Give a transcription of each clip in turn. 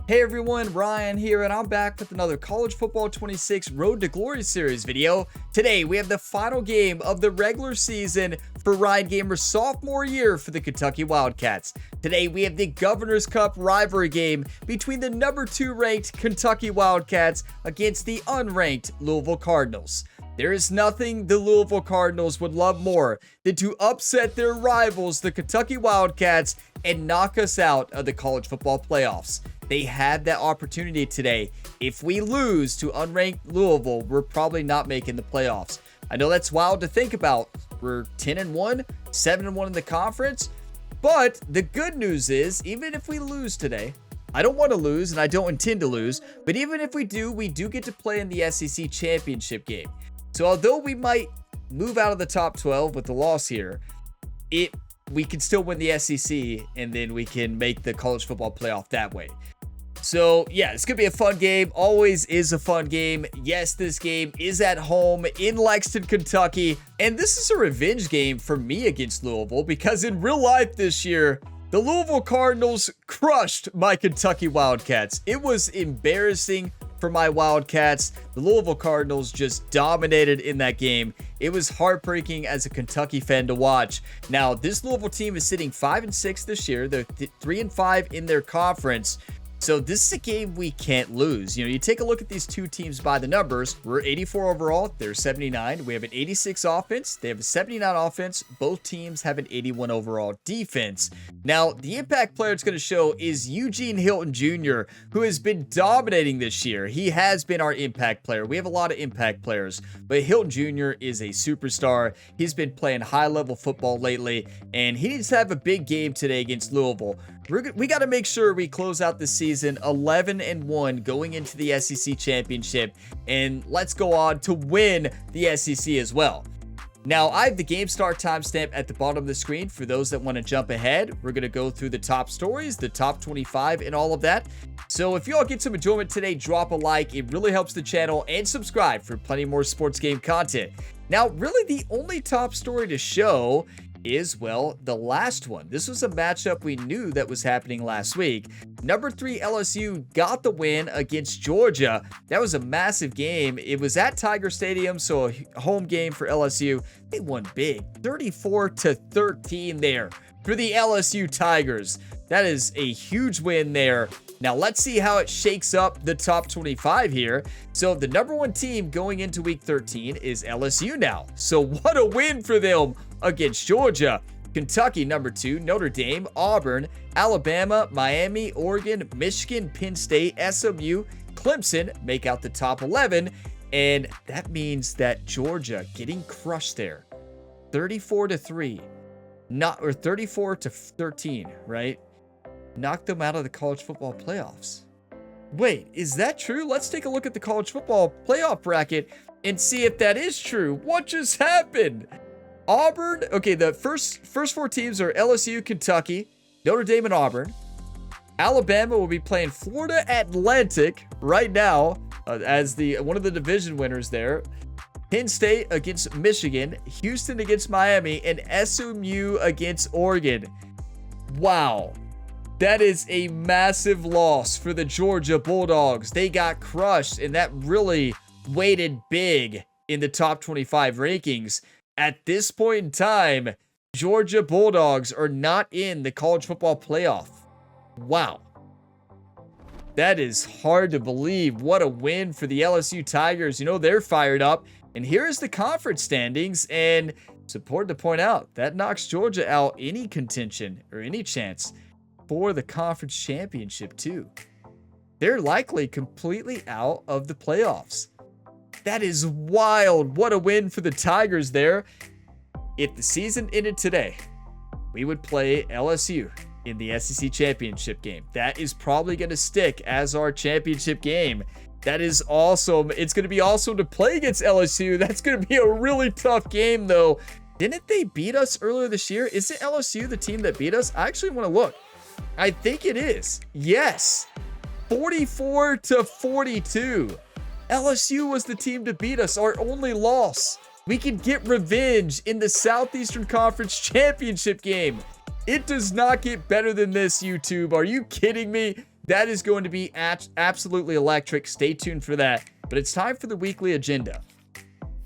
Hey everyone, Ryan here, and I'm back with another College Football 26 Road to Glory series video. Today, we have the final game of the regular season for Ryan Gamer's sophomore year for the Kentucky Wildcats. Today, we have the Governor's Cup rivalry game between the number 2 ranked Kentucky Wildcats against the unranked Louisville Cardinals. There is nothing the Louisville Cardinals would love more than to upset their rivals, the Kentucky Wildcats, and knock us out of the college football playoffs. They had that opportunity today. If we lose to unranked Louisville, we're probably not making the playoffs. I know that's wild to think about. We're 10-1, 7-1 in the conference. But the good news is, even if we lose today, I don't want to lose and I don't intend to lose, but even if we do get to play in the SEC championship game. So although we might move out of the top 12 with the loss here, we can still win the SEC and then we can make the college football playoff that way. So yeah, it's going to be a fun game. Always is a fun game. Yes, this game is at home in Lexington, Kentucky. And this is a revenge game for me against Louisville because in real life this year, the Louisville Cardinals crushed my Kentucky Wildcats. It was embarrassing for my Wildcats. The Louisville Cardinals just dominated in that game. It was heartbreaking as a Kentucky fan to watch. Now, this Louisville team is sitting 5-6 this year. They're 3-5 in their conference. So this is a game we can't lose. You know, you take a look at these two teams by the numbers. We're 84 overall. They're 79. We have an 86 offense. They have a 79 offense. Both teams have an 81 overall defense. Now, the impact player it's going to show is Eugene Hilton Jr., who has been dominating this year. He has been our impact player. We have a lot of impact players, but Hilton Jr. is a superstar. He's been playing high-level football lately, and he needs to have a big game today against Louisville. We got to make sure we close out the season 11-1 going into the SEC championship, and let's go on to win the SEC as well. Now, I have the game start timestamp at the bottom of the screen for those that want to jump ahead. We're going to go through the top stories, the top 25, and all of that. So if you all get some enjoyment today, drop a like. It really helps the channel, and subscribe for plenty more sports game content. Now, really the only top story to show is, well, the last one. This was a matchup we knew that was happening last week. Number 3 LSU got the win against Georgia. That was a massive game. It was at Tiger Stadium, so a home game for LSU. They won big, 34-13 there for the LSU Tigers. That is a huge win there. Now, let's see how it shakes up the top 25 here. So, the number 1 team going into week 13 is LSU now. So, what a win for them against Georgia. Kentucky, number 2, Notre Dame, Auburn, Alabama, Miami, Oregon, Michigan, Penn State, SMU, Clemson make out the top 11. And that means that Georgia getting crushed there. 34-3. Or 34-13, right? Knocked them out of the college football playoffs. Wait, is that true? Let's take a look at the college football playoff bracket and see if that is true. What just happened? Auburn, okay, the first 4 teams are LSU, Kentucky, Notre Dame, and Auburn. Alabama will be playing Florida Atlantic right now as one of the division winners there. Penn State against Michigan, Houston against Miami, and SMU against Oregon. Wow. That is a massive loss for the Georgia Bulldogs. They got crushed, and that really weighted big in the top 25 rankings. At this point in time, Georgia Bulldogs are not in the college football playoff. Wow. That is hard to believe. What a win for the LSU Tigers. You know, they're fired up. And here's the conference standings, and it's important to point out that knocks Georgia out any contention or any chance for the conference championship too. They're likely completely out of the playoffs. That is wild. What a win for the Tigers there. If the season ended today, we would play LSU in the SEC championship game. That is probably going to stick as our championship game. That is awesome. It's going to be awesome to play against LSU. That's going to be a really tough game though. Didn't they beat us earlier this year? Is it LSU the team that beat us? I actually want to look. I think it is. Yes. 44-42. LSU was the team to beat us, our only loss. We can get revenge in the Southeastern Conference Championship game. It does not get better than this, YouTube. Are you kidding me? That is going to be absolutely electric. Stay tuned for that. But it's time for the weekly agenda.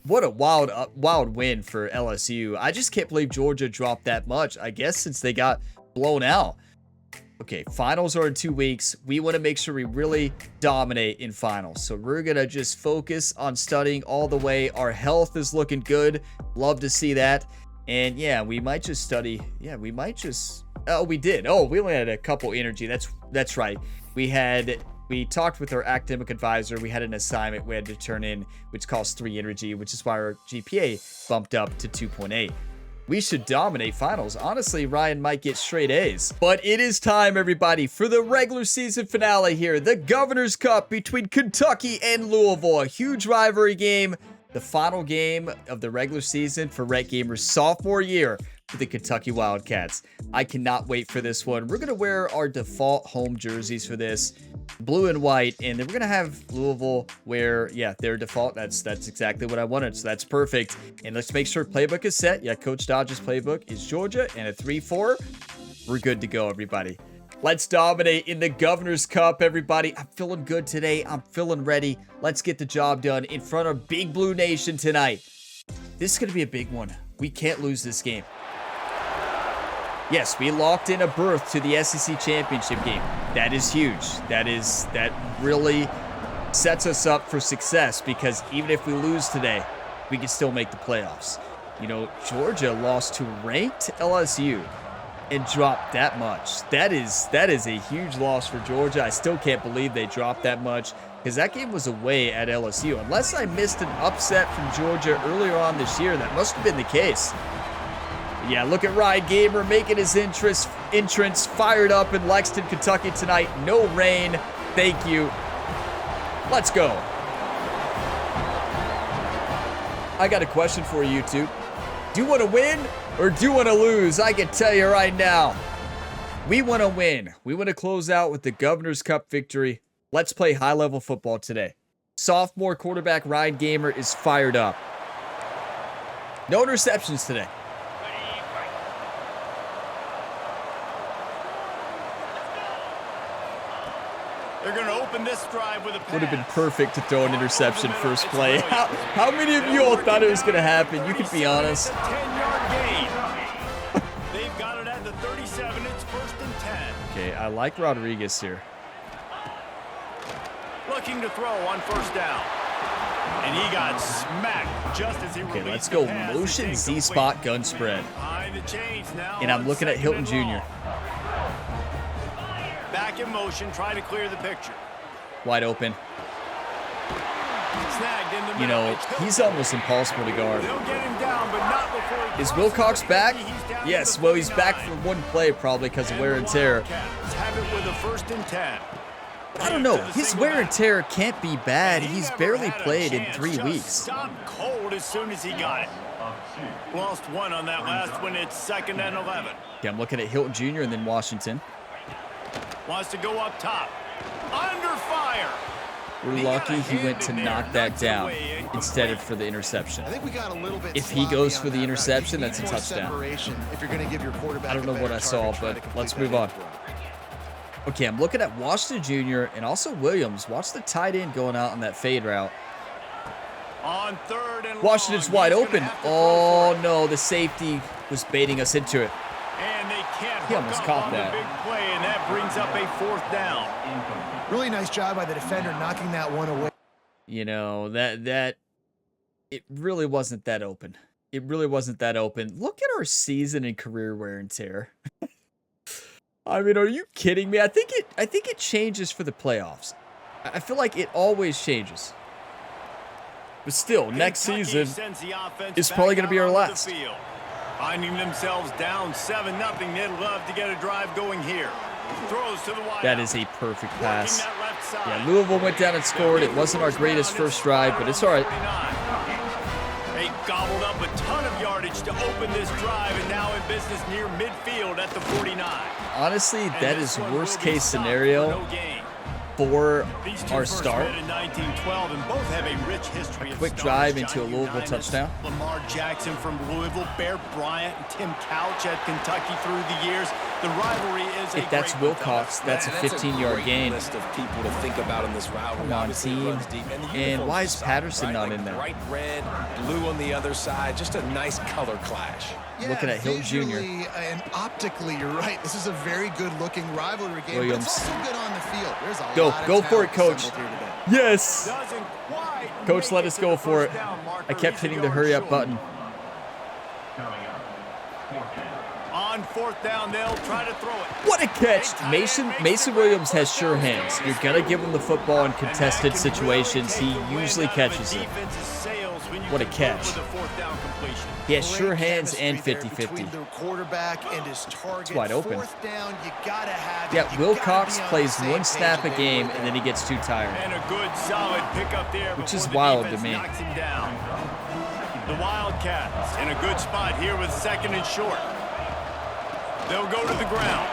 What a wild win for LSU. I just can't believe Georgia dropped that much, I guess, since they got blown out. Okay, finals are in 2 weeks. We want to make sure we really dominate in finals. So we're going to just focus on studying all the way. Our health is looking good. Love to see that. And yeah, we might just study. Yeah, we might just... Oh, we did. Oh, we only had a couple energy. That's right. We talked with our academic advisor. We had an assignment we had to turn in, which cost 3 energy, which is why our GPA bumped up to 2.8. We should dominate finals. Honestly, Ryan might get straight A's. But it is time, everybody, for the regular season finale here. The Governor's Cup between Kentucky and Louisville. A huge rivalry game. The final game of the regular season for Red Gamer's sophomore year for the Kentucky Wildcats. I cannot wait for this one. We're going to wear our default home jerseys for this. Blue and white. And then we're going to have Louisville wear, yeah, their default. That's exactly what I wanted. So that's perfect. And let's make sure playbook is set. Yeah, Coach Dodge's playbook is Georgia and a 3-4. We're good to go, everybody. Let's dominate in the Governor's Cup, everybody. I'm feeling good today. I'm feeling ready. Let's get the job done in front of Big Blue Nation tonight. This is going to be a big one. We can't lose this game. Yes, we locked in a berth to the SEC championship game. That is huge. That really sets us up for success, because even if we lose today, we can still make the playoffs. You know, Georgia lost to ranked LSU and dropped that much. That is a huge loss for Georgia. I still can't believe they dropped that much, because that game was away at LSU. Unless I missed an upset from Georgia earlier on this year, that must have been the case. Yeah, look at Ryan Gamer making his entrance fired up in Lexington, Kentucky tonight. No rain. Thank you. Let's go. I got a question for you, YouTube. Do you want to win or do you want to lose? I can tell you right now, we want to win. We want to close out with the Governor's Cup victory. Let's play high-level football today. Sophomore quarterback Ryan Gamer is fired up. No interceptions today. They're going to open this drive with a pass. Would have been perfect to throw an interception first play. How many of you all thought it was going to happen? You can be honest. 10-yard gain. They've got it at the 37. It's 1st and 10. Okay, I like Rodriguez here. Looking to throw on 1st down. And he got smacked just as he Okay, let's go motion Z-spot gun spread. And I'm looking at Hilton Jr. Back in motion, try to clear the picture. Wide open. Snagged in the You know, he's almost impossible to guard. They'll get him down, but not before he Is Wilcox back? Yes, well, he's back for one play probably because of wear and tear. Have it with a 1st and 10. I don't know. His wear and tear can't be bad. He's barely played in 3 weeks. Stopped cold as soon as he got it. Lost one on that last one. It's 2nd and 11. Okay, I'm looking at Hilton Jr. and then Washington. Wants to go up top. Under fire. We're lucky he went to knock that down instead of for the interception. I think we got a little bit If he goes for the interception, that's a touchdown. If you're going to give your quarterback I don't know what I saw, but let's move on. Okay, I'm looking at Washington Jr. and also Williams. Watch the tight end going out on that fade route. On 3rd and Washington's wide open. Oh, no, the safety was baiting us into it. And they can't He almost caught that. big play, and that brings up a 4th down. Really nice job by the defender knocking that one away. You know, it really wasn't that open. It really wasn't that open. Look at our season and career wear and tear. I mean, are you kidding me? I think it changes for the playoffs. I feel like it always changes. But still, next season is probably going to be our last. Finding themselves down 7-0. They'd love to get a drive going here. Throws to the wide. That is a perfect pass. Yeah, Louisville went down and scored. It wasn't our greatest first drive, but it's all right. They gobbled up a ton of yardage to open this drive, and now in business near midfield at the 49. Honestly, that is worst case scenario. before These two our first start. met in 1912 and both have a rich history of Quick stars. drive into a Johnny Louisville Unitas, touchdown. Lamar Jackson from Louisville, Bear Bryant, and Tim Couch at Kentucky through the years. The rivalry is If that's Wilcox, that's a 15-yard gain. List of people to think about in this rivalry. Come on, Obviously, it team. runs deep. And the And uniforms why are is solid, Patterson right? not Like in there? bright red, blue on the other side. Just a nice color clash. Yeah, Looking at Hilton Jr. visually and optically, you're right. This is a very good-looking rivalry game. Williams. But it's also good on the field. There's a Go. lot of Go for it, talent coach. assembled here today. Yes. doesn't quite Coach, make let it us to go the for it. first down marker. I kept He's a hitting the yard hurry up short. button. On fourth down, they'll try to throw it. What a catch. Mason Williams has sure hands. You're going to give him the football in contested situations. He usually catches it. What a catch. He has sure hands and Chemistry there 50-50. between the quarterback and his target. It's wide open. Fourth down, you gotta have it. Yeah, You Wilcox gotta be on plays the same one snap page a if they game were and then he gets too tired. And a good solid pickup there. Which before is the wild to defense me. knocks him down. The Wildcats in a good spot here with second and short. They'll go to the ground.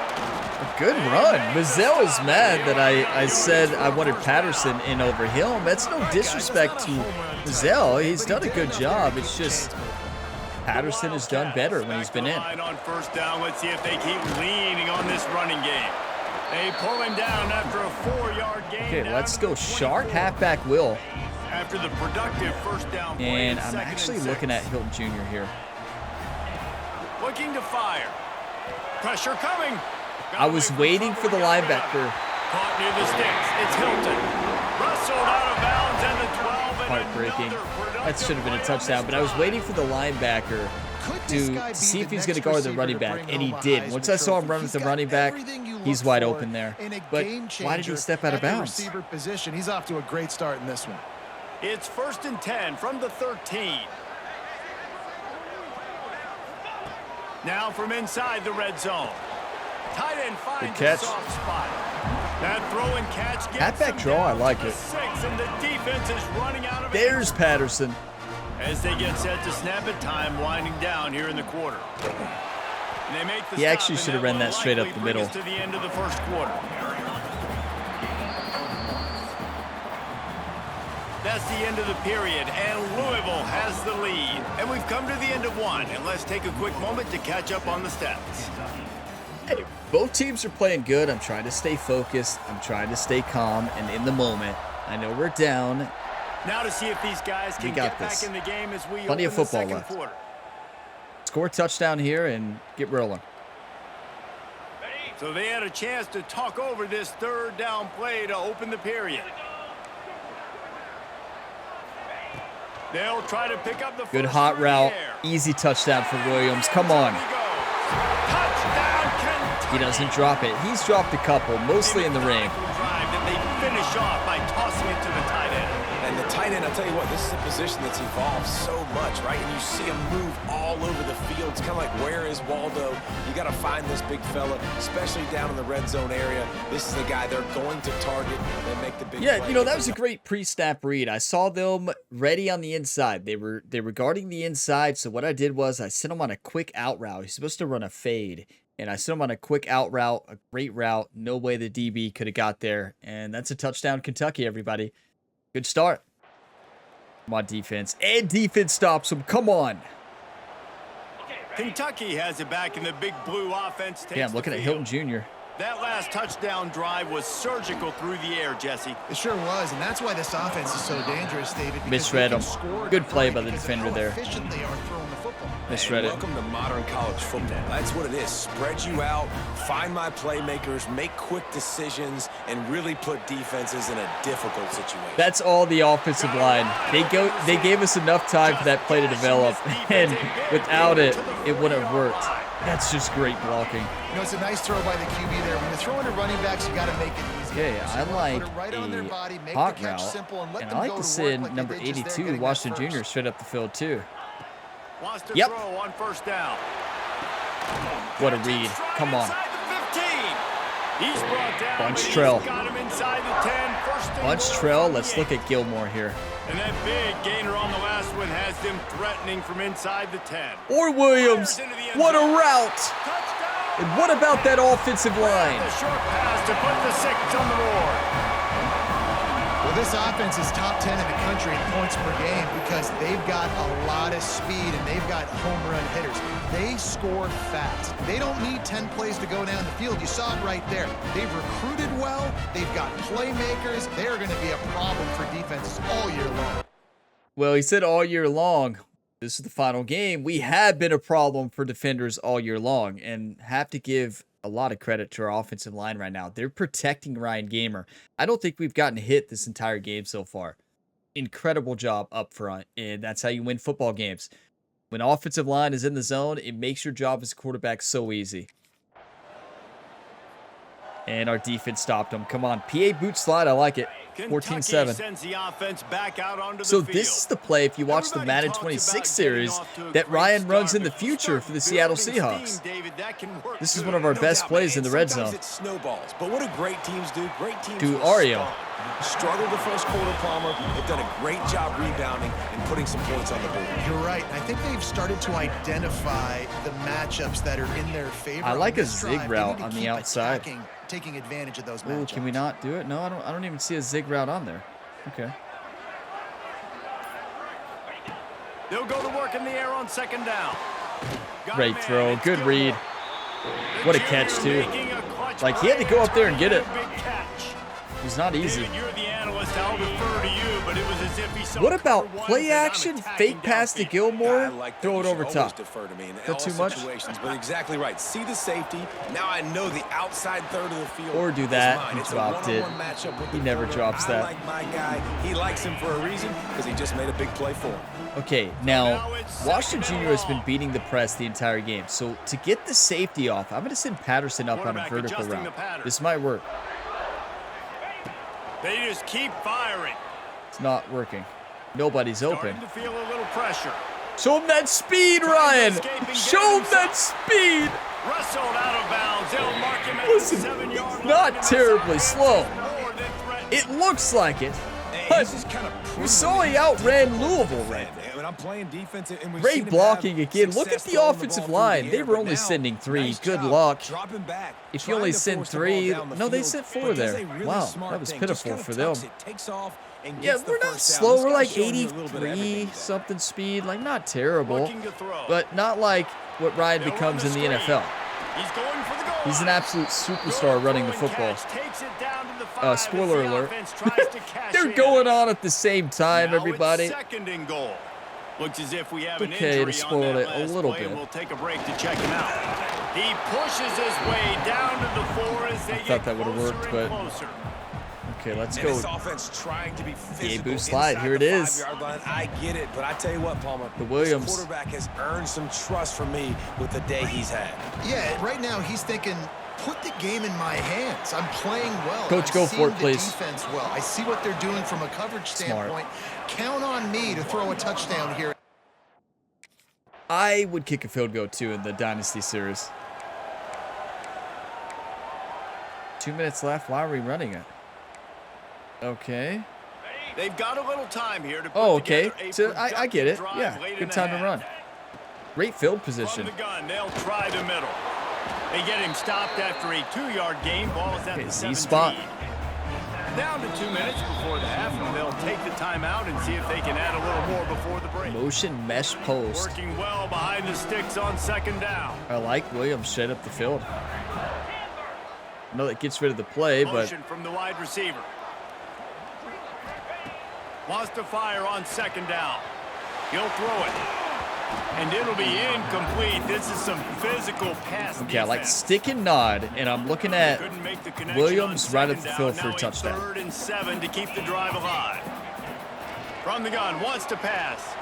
A good run. Mazzell is mad that I said I wanted Patterson in over him. That's no disrespect to Mazzell. He's done a good job. It's just Patterson has done better when he's been in. On first down, let's see if they keep leaning on this running game. They pull him down after a 4-yard gain. Okay, down let's to go. the Shark 24. halfback Will. After the productive first down play. And I'm second actually and looking at 6. Hilton Jr. here. Looking to fire. Pressure coming. I was waiting for the linebacker. Caught near the sticks. It's Hilton. Wrestled out of bounds and the 12. And Heartbreaking. another productive That should have been a play on touchdown, this but I was drive. waiting for the linebacker Could this guy to be see if the he's going to next guard the receiver running to back, bring and he home a did. Heisman Once I saw him Trophy? run with He's the got running back, everything you he's look wide for open there. in a But game why did he changer step out of at the bounds? receiver position. He's off to a great start in this one. It's first and 10 from the 13. Now from inside the red zone. Tight end finds a catch. soft spot. That throw and catch gets Halfback them draw, I down like to it. 6, and the defense is running out of There's Patterson. as they get set to snap it, time winding down here in the quarter. And they make the He stop, actually and should have that ran will that straight up likely the bring middle. us to the end of the first quarter. That's the end of the period, and Louisville has the lead. And we've come to the end of one, and let's take a quick moment to catch up on the stats. Hey, both teams are playing good. I'm trying to stay focused. I'm trying to stay calm and in the moment. I know we're down. Now to see if these guys We can got get this. back in the game as we Plenty open of football the second left. quarter. Score a touchdown here and get rolling. So they had a chance to talk over this third down play to open the period. They'll try to pick up the Good first hot through the route. air. Easy touchdown for Williams. Come on. He goes. Touchdown, Kentucky. He doesn't drop it. He's dropped a couple, mostly in the rain. Drive that they finish off by tossing it to the tight end. And the tight end, I'll tell you what, this is a position that's evolved so much, right? And you see him move all over the field. It's kind of like, where is Waldo? You got to find this big fella, especially down in the red zone area. This is the guy they're going to target and make the big Yeah, play. you know, that was a great pre-snap read. I saw them ready on the inside. They were guarding the inside, so what I did was I sent him on a quick out route. He's supposed to run a fade, and I sent him on a quick out route, a great route. No way the DB could have got there, and that's a touchdown, Kentucky, everybody. Good start. Come on, defense. And defense stops him. Come on. Kentucky has it back in the big blue offense. Yeah, I'm looking at Hilton Jr. That last touchdown drive was surgical through the air, Jesse. It sure was, and that's why this offense is so dangerous, David. because Misread they can him. score Good play quick by the because of defender how there. efficient they are throwing the football. Misread And it. welcome to modern college football. That's what it is. Spread you out, find my playmakers, make quick decisions, and really put defenses in a difficult situation. That's all the offensive line. They gave us enough time for that play to develop, and without it, it wouldn't have worked. That's just great blocking. You know, it's a nice throw by the QB there. When you're throwing to running backs, you got to make it easy. Okay, So I you wanna like put it right on their a body, make hot the catch route, simple, and let and them I like go to to send work like number they did just there 82, getting that Washington Jr., first. straight up the field too. Wants to Yep. throw on first down. What a read. Come on. Inside the 15. He's brought down, Bunch but Trell. he's got him inside the 10. First and Bunch goal Trell. from Let's the look 8. at Gilmore here. And that big gainer on the last one has them threatening from inside the 10. Or Williams. What a route. Touchdown! And what about that offensive line? The short pass to put the 6 on the board. Well, this offense is top 10 in the country in points per game because they've got a lot of speed and they've got home run hitters. They score fast. They don't need 10 plays to go down the field. You saw it right there. They've recruited well. They've got playmakers. They're going to be a problem for defenses all year long. Well, he said all year long. This is the final game. We have been a problem for defenders all year long and have to give a lot of credit to our offensive line right now. They're protecting Ryan Gamer. I don't think we've gotten hit this entire game so far. Incredible job up front, and that's how you win football games. When offensive line is in the zone, it makes your job as a quarterback so easy. And our defense stopped them. Come on, PA boot slide. I like it. 14-7. So this is the play, if you watch the Madden 26 series, that Ryan runs in the future for the Seattle Seahawks. This is one of our best plays in the red zone. It snowballs, but what do great teams do? Great teams do Ario. Struggled the first quarter, Palmer. They've done a great job rebounding and putting some points on the board. You're right. I think they've started to identify the matchups that are in their favor. I like a zig route on the outside. Taking advantage of those matchups. Ooh, can we not do it? No, I don't even see a zig route on there. Okay. They'll go to work in the air on second down. Great throw. Good read. What a catch, too. Like, he had to go up there and get it. It was not easy. What about play action, fake pass to Gilmore, throw it over top? Is that too much? But exactly right. See the safety. Now I know the outside third of the field. Or do that. He dropped it. He never drops that. I like my guy. He likes him for a reason because he just made a big play for him. Okay, now, Washington Jr. has been beating the press the entire game. So to get the safety off, I'm going to send Patterson up on a vertical route. This might work. They just keep firing. It's not working. Nobody's open. To feel a little pressure. Show him that speed, Ryan. Show him that speed. Wrestled out of bounds. They'll mark him at Listen, the 7-yard he's line. not terribly slow. It looks like it. But we saw he outran Louisville right there. Great blocking again. Look at the offensive line. They were only sending 3. Good luck. If you only send 3, no, they sent 4 there. Wow, that was pitiful for them. Yeah, we're not slow. We're like 83 something speed. Like, not terrible, but not like what Ryan becomes in the NFL. He's an absolute superstar running the football. Spoiler alert. They're going on at the same time, everybody. Looks as if we have an okay injury to spoil it a little bit. We'll take a break to check him out. He pushes his way down to the floor as they thought that would have worked, but okay, let's go. PA boot slide. Here it is. I get it, but I tell you what, Palmer, the Williams this quarterback has earned some trust from me with the day he's had. Yeah, right now he's thinking, put the game in my hands. I'm playing well. Coach, go for it, please. Defense well. I see what they're doing from a coverage standpoint. Count on me to throw a touchdown here. I would kick a field goal too in the Dynasty series. 2 minutes left. Why are we running it? Okay. They've got a little time here to put okay. So I get it. Yeah, good time to run. Great field position. From the gun, they'll try the middle. They get him stopped after a 2-yard gain. Ball is at the 17. Z-spot. Down to 2 minutes before the half, and they'll take the timeout and see if they can add a little more before the break. Motion mesh post. Working well behind the sticks on second down. I like Williams straight up the field. I know that gets rid of the play, but motion from the wide receiver. Wants to fire on second down. He'll throw it. And it'll be incomplete. This is some physical pass defense. Yeah, like stick and nod, and I'm looking at Williams right at the field for a touchdown. 3rd and 7 to keep the drive alive. From the gun, wants to pass.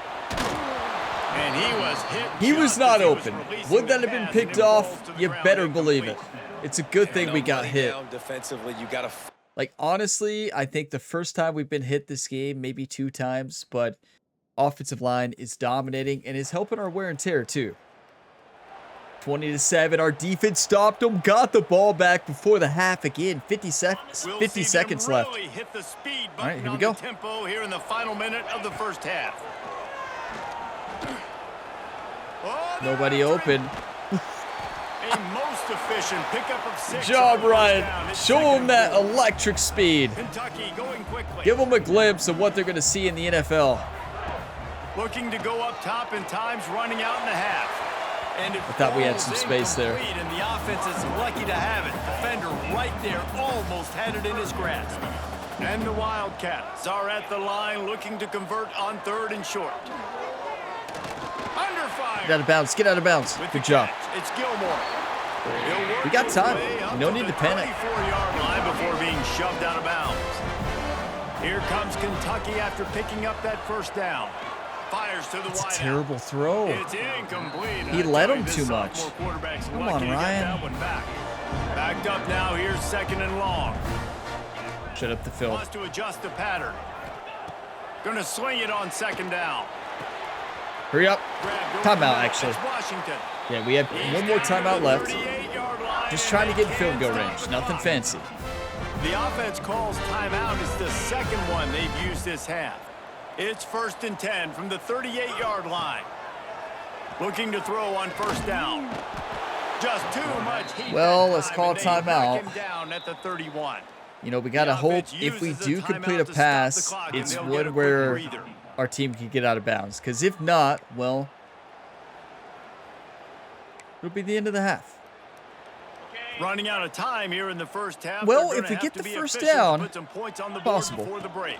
And he was hit. He was not open. Would that have been picked off? You better believe it. It's a good thing we got hit. Defensively, you got to. Like, honestly, I think the first time we've been hit this game, maybe 2 times, but offensive line is dominating and is helping our wear and tear too. 20-7. Our defense stopped them, got the ball back before the half again. 50 seconds left. Really hit the speed all right, here we go. Tempo here in the final minute of the first half. Nobody open. A most Most efficient pickup of 6. Good job, Ryan. Show them that electric speed. Kentucky going quickly. Give them a glimpse of what they're going to see in the NFL. Looking to go up top in times, running out in the half. And I thought we had some space there. And the offense is lucky to have it. Defender right there almost had it in his grasp. And the Wildcats are at the line looking to convert on 3rd and short. Under fire. Get out of bounds. Get out of bounds. Good job. It's Gilmore. We got time. No need to panic. 34-yard line before being shoved out of bounds. Here comes Kentucky after picking up that first down. Fires to the It's a wide terrible out. throw. It's incomplete. He let him too much. Come on, Ryan. Backed up now. Here's 2nd and long. Shut up the field. Wants to adjust the pattern. Gonna swing it on 2nd down. Hurry up. Timeout, actually. It's Washington. Yeah, we have one more timeout left. 38-yard line. Just trying to get in field goal range. Nothing fancy. The offense calls timeout. It's the second one they've used this half. It's 1st and 10 from the 38-yard line. Looking to throw on 1st down. Just too much heat. Well, that let's time, call and they timeout. knock him down at the 31. You know, we got to The hope offense if we uses do a complete timeout a to stop the pass, clock, and it's they'll get a one quick where breather. our team can get out of bounds. Because if not, well, it'll be the end of the half. Running out of time here in the first half. Well, They're if we gonna get have the to be first efficient to down, put some points on the board possible. before the break.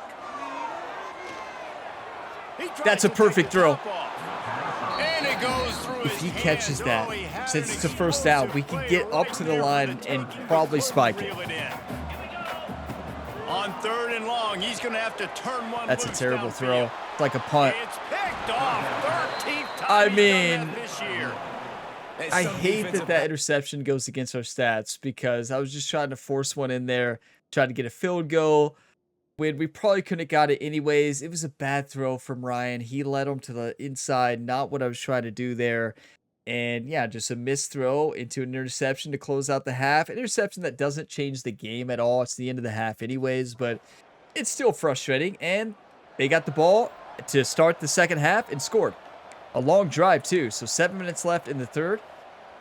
He tries That's a to take perfect the throw. top off. And it goes through If his he catches hands. that, Oh, he had since an it's a first down, we can explosive get play up to the right line there for the and taking. probably Quick spike reel it. in. On 3rd and long, he's going to have to turn one That's a loose terrible downfield. throw. It's like a punt. It's picked off. 13th time I he's done mean, that this year. I hate that interception goes against our stats because I was just trying to force one in there, trying to get a field goal when we probably couldn't have got it anyways. It was a bad throw from Ryan. He led him to the inside, not what I was trying to do there. And yeah, just a missed throw into an interception to close out the half. An interception that doesn't change the game at all. It's the end of the half anyways, but it's still frustrating. And they got the ball to start the second half and scored. A long drive too, so 7 minutes left in the third.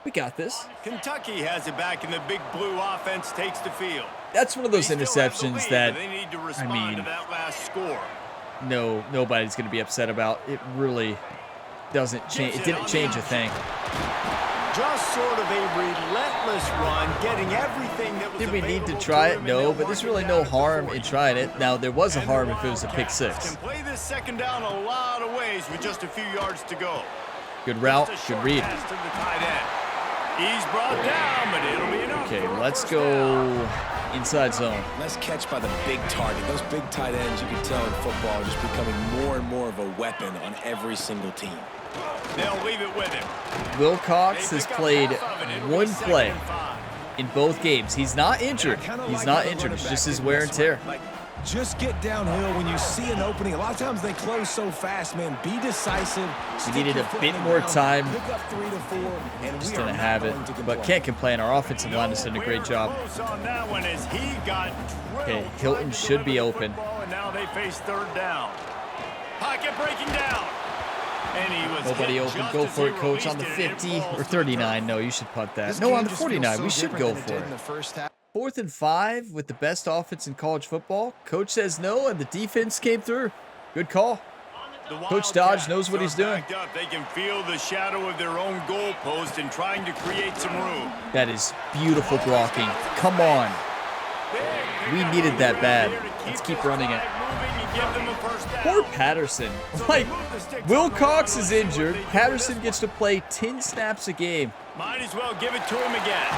We got this. Kentucky has it back, and the big blue offense takes the field. That's one of those They still have the interceptions lead, that but they need to respond to that last score. nobody's going to be upset about. It really doesn't change. It didn't change a thing. Just sort of a relentless run, getting everything that was Did we need to available try to it? him, No, and they'll but there's work it really down no at the harm 40. in trying it. Now, there was a And the harm if it was a pick Wildcats six. can play this second down a lot of ways with just a few yards to go. Good route, Just a good short read. pass to the tight end. He's brought down, but it'll be enough Okay, for a let's first down. go inside zone. Nice catch by the big target. Those big tight ends, you can tell in football, are just becoming more and more of a weapon on every single team. They'll leave it with him. Wilcox They has pick up played half of it. It'll be one 2nd play and 5. in both games. He's not injured. He's not injured. It's just his wear and tear. Like, just get downhill when you see an opening. A lot of times they close so fast, man. Be decisive. We needed a bit more time. Pick up 3 to 4, and Just we are didn't not have it, going to but complain. can't complain. Our offensive line has done a great job. Close on that one as he got Okay, drilled, Hilton trying to should be deliver the open. football, and now they face 3rd down. Pocket breaking down. And he was Nobody hit open. just Go as for he it, coach, on the released it, and it 50 falls or to the 39. turf. No, you should punt that. This No, game on the just feels 49. so We should different go than it for did it. in the first half. 4th and 5 with the best offense in college football. Coach says no, and the defense came through. Good call. The Coach Dodge knows what Wildcats he's are doing. backed up. They can feel the shadow of their own goalpost and trying to create some room. That is beautiful blocking. Come on. We needed that bad. Let's keep running it. Poor Patterson. Like, Wilcox is injured. Patterson gets to play 10 snaps a game. Might as well give it to him again.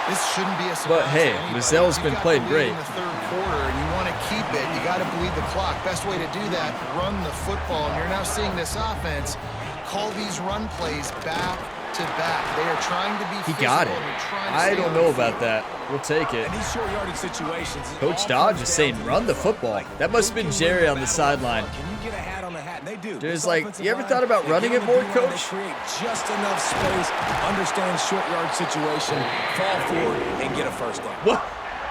This shouldn't be a surprise. But hey, to anybody. Mizelle's You've been got playing the lead great. in the third quarter, and you want to keep it. You got to bleed the clock. Best way to do that, run the football. And you're now seeing this offense call these run plays back to back. They are trying to be. He got it. physical, and they're trying to I stay don't on know the about field. that. We'll take it. And these short yardage situations. it Coach all Dodge comes is down saying to run the defense. football. Like, That must have who been can Jerry win on the battle? sideline. Can you get a hat on the hat? And they do. There's This like, offensive you ever line, thought about they running get it on the more, D-line, they Coach? create just enough space, understand short yard situation, fall forward, and get a first down. What?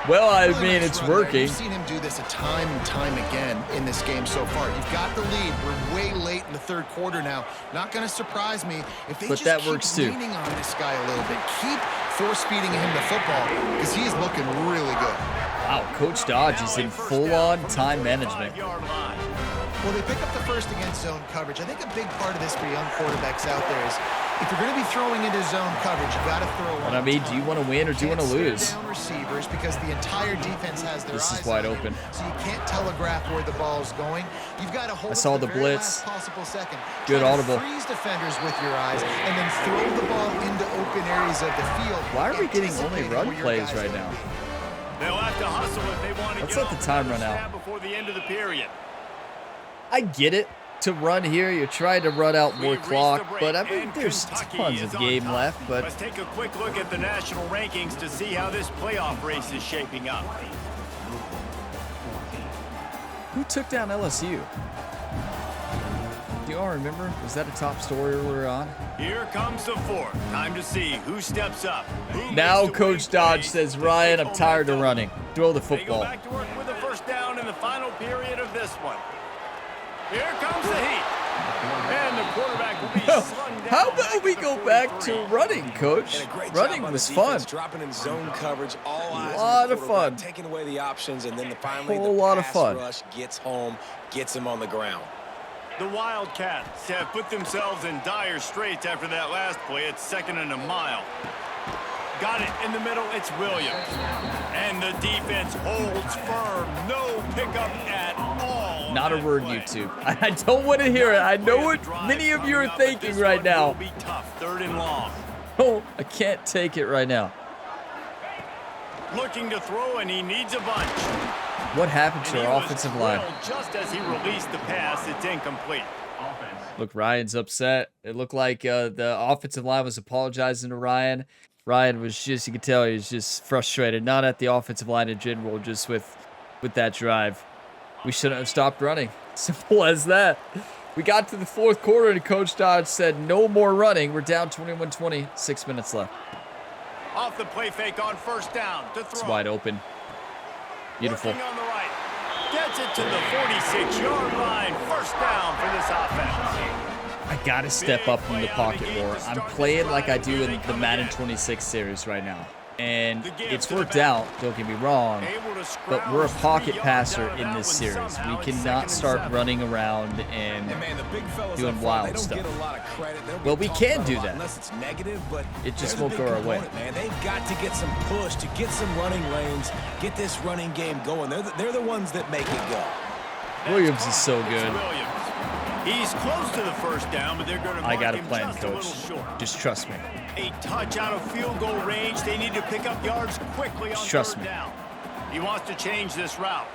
Well, I Really mean, nice it's run there. working. You've seen him do this a time and time again in this game so far. You've got the lead. We're way late in the third quarter now. Not going to surprise me if they But just that keep works too. leaning on this guy a little bit. Keep force-feeding him the football because he's looking really good. Wow, Coach Dodge is in full-on time management. Well, they pick up the first against zone coverage. I think a big part of this for young quarterbacks out there is if you're going to be throwing into zone coverage, you got to throw on But I mean, time. do you want to win or do you want to Can't lose? stare down receivers because the entire defense has their This eyes is wide on you, open. so you can't telegraph where the ball is going. You've got to hold I saw it to the very blitz. last possible second. Good Try to audible. freeze defenders with your eyes and then throw the ball into open areas of the field. Why are we getting only anticipating run where your plays guys right are now? gonna be. They'll have to hustle if they want to Let's get let the off time another run out. snap before the end of the period. I get it. To run here, you're trying to run out more We've reached clock, the break, but I mean, and there's Kentucky tons is of on game top. left, but Let's take a quick look at the national rankings to see how this playoff race is shaping up. who took down LSU? Do you all remember? Was that a top story we were on? Here comes the fourth. Time to see who steps up. Who Now makes the Coach winning Dodge plays says, to Ryan, take I'm home tired that of W." running. Throw the They go football. back to work with a first down in the final period of this one. Here comes the heat. And the quarterback will be slung down. How about back we at the go back to 43. running, Coach? And a great Running job on was the fun. defense, dropping in zone coverage, all eyes on Lot the of quarterback, fun. taking away the options, and then finally Whole the lot of pass fun. rush gets home, gets him on the ground. The Wildcats have put themselves in dire straits after that last play. It's 2nd and a mile. Got it in the middle. It's Williams. And the defense holds firm. No pickup at all. Not a on that word, play. YouTube. I don't want to hear it. I know what many of you are thinking right now. Will be tough. 3rd and long. Oh, I can't take it right now. Looking to throw, and he needs a bunch. What happened And to he our was offensive line? drilled just as he released the pass. It's incomplete. Look, Ryan's upset. It looked like the offensive line was apologizing to Ryan. Ryan was just, you could tell he was just frustrated. Not at the offensive line in general, just with that drive. We shouldn't have stopped running. Simple as that. We got to the fourth quarter and Coach Dodge said no more running. We're down 21-20, 6 minutes left. Off the play fake on first down to throw. It's wide open. Beautiful. Working on the right. Gets it to the 46-yard line. First down for this offense. I gotta step up in the pocket more. I'm playing like I do in the Madden 26 series right now. And it's worked out, don't get me wrong, but we're a pocket passer in this series. We cannot start running around and Man, the big fellas doing up front, wild they don't stuff. get a lot of credit. They don't Well, get we talked can about a do lot that. unless it's negative, but It just there's a won't big go our way. component, man. They've got to get some push to get some running lanes, get this running game going. They're the ones that make it go. Williams is so good. Williams. He's close to the first down, but they're going to I mark got a him plan, just a little Coach. short. Just trust me. A touch out of field goal range. They need to pick up yards quickly on Trust third me. down. He wants to change this route.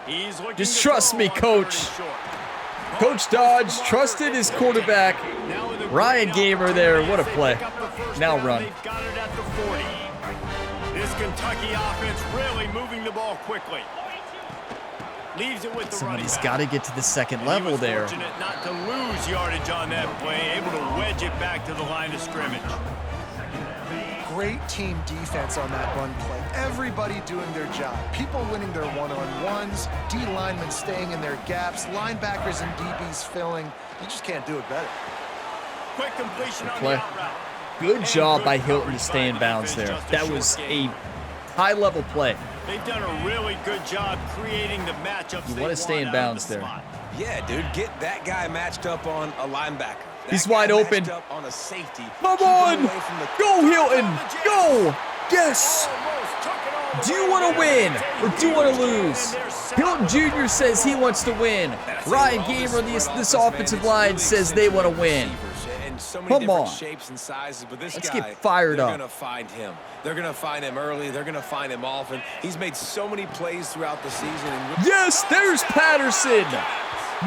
He's looking Just to trust throw me, on Coach. 3rd and short. Coach Dodge trusted his quarterback. Now with a Ryan great Gamer there. What a opportunity play. as they pick up the first Now down. run. They've got it at the 40. This Kentucky offense really moving the ball quickly. Leaves it with the running Somebody's back. got to get to the second And he level was there. fortunate not to lose yardage on that play, able to wedge it back to the line of scrimmage. Great team defense on that run play. Everybody doing their job. People winning their one-on-ones, D linemen staying in their gaps, linebackers and DBs filling. You just can't do it better. Quick completion on Play. the out route. Good And job good by Hilton to coverage stay by in the bounds defense, there. just That short was gain. a high-level play. They've done a really good job creating the matchups. You they want to stay in want out of bounds the there. slot. Yeah, dude, get that guy matched up on a linebacker. That He's guy wide matched open. Up on a safety. Come Keep him on! away from the- Go, Hilton! Go! Yes! Almost took it all the Do you way want to there. win It's a or do you want to huge game, lose? and they're set Hilton up. Jr. says he wants to win. Ryan Gamer, this offensive line says they want to win. And so many Come different on. shapes and sizes, but this Let's guy, get fired they're up. gonna find him. They're gonna find him early. They're gonna find him often. He's made so many plays throughout the season. And Yes, there's Patterson.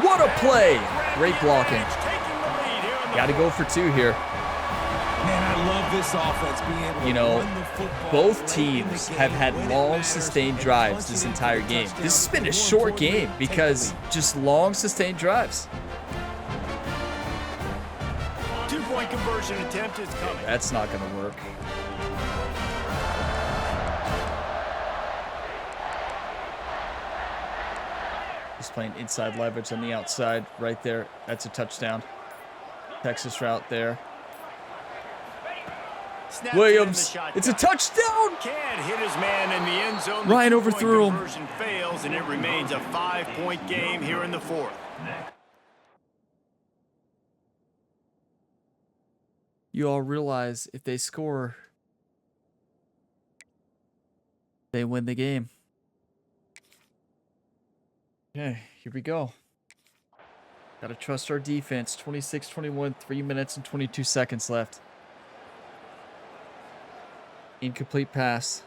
What a play. Great blocking. Taking the lead here in the Got to go for two here. man, I love this offense being able to You know, run the football both late in the teams game have had when it long, matters, sustained and drives once this you get entire the game. touchdown, This has been a more short importantly, game take the because lead. just long, sustained drives. 2-point conversion attempt is coming. That's not going to work. He's playing inside leverage on the outside right there. That's a touchdown. Texas route there. Snaps Williams, it in the it's a touchdown. Can't hit his man in the end zone. Ryan The overthrew him. conversion fails, and it remains a 5-point game here in the fourth. You all realize if they score, they win the game. Okay, here we go. Gotta trust our defense. 26-21, 3 minutes and 22 seconds left. Incomplete pass.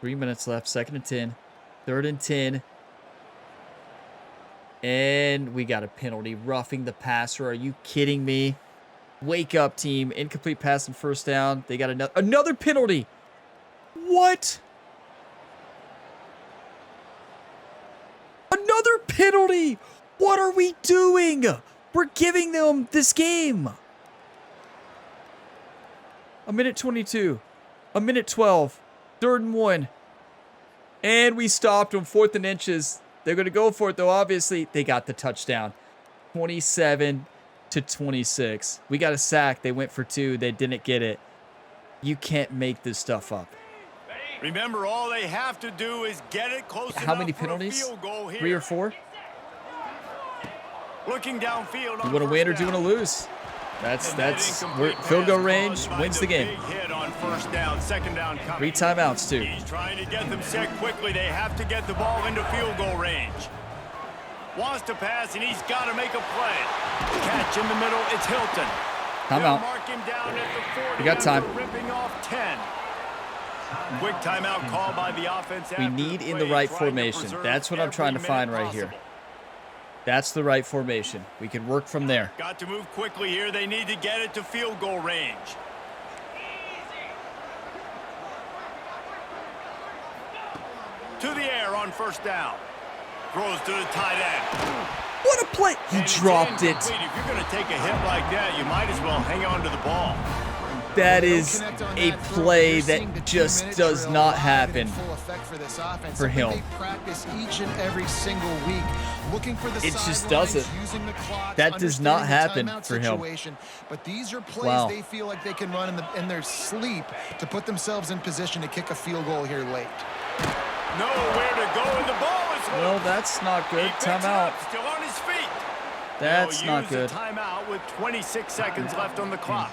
3 minutes left. 2nd and 10. 3rd and 10. And we got a penalty. Roughing the passer. Are you kidding me? Wake up, team. Incomplete pass and 1st down. They got another penalty. What? Another penalty. What are we doing? We're giving them this game. A minute 22. A minute 12. 3rd and 1. And we stopped them. 4th and inches. They're going to go for it, though. Obviously, they got the touchdown. 27-26. We got a sack. They went for 2. They didn't get it. You can't make this stuff up. Remember, all they have to do is get it close enough. How many for a penalties? field goal here. 3 or 4? Looking downfield. You want to win or do you want to lose? That's field goal range wins the game. 3 timeouts too. He's trying to get them set quickly. They have to get the ball into field goal range. Wants to pass, and he's got to make a play. Catch in the middle. It's Hilton. Timeout. Mark him down at the 40. We got time. Ripping off 10. Quick timeout call by the offense. We need in the right formation. That's what I'm trying to find right here. That's the right formation. We can work from there. Got to move quickly here. They need to get it to field goal range. To the air on 1st down. Throws to the tight end. What a play! He dropped it. If you're going to take a hit like that, you might as well hang on to the ball. That is a play that just does not happen for him. They practice each and every single week, looking for the It just doesn't. That does not happen for him. But these are plays they feel like they can run in their sleep to put themselves in position to kick a field goal here late. Nowhere to go, and the ball is Well, that's not good. Timeout. Still on his feet. That's not good. Timeout with 26 seconds left on the clock.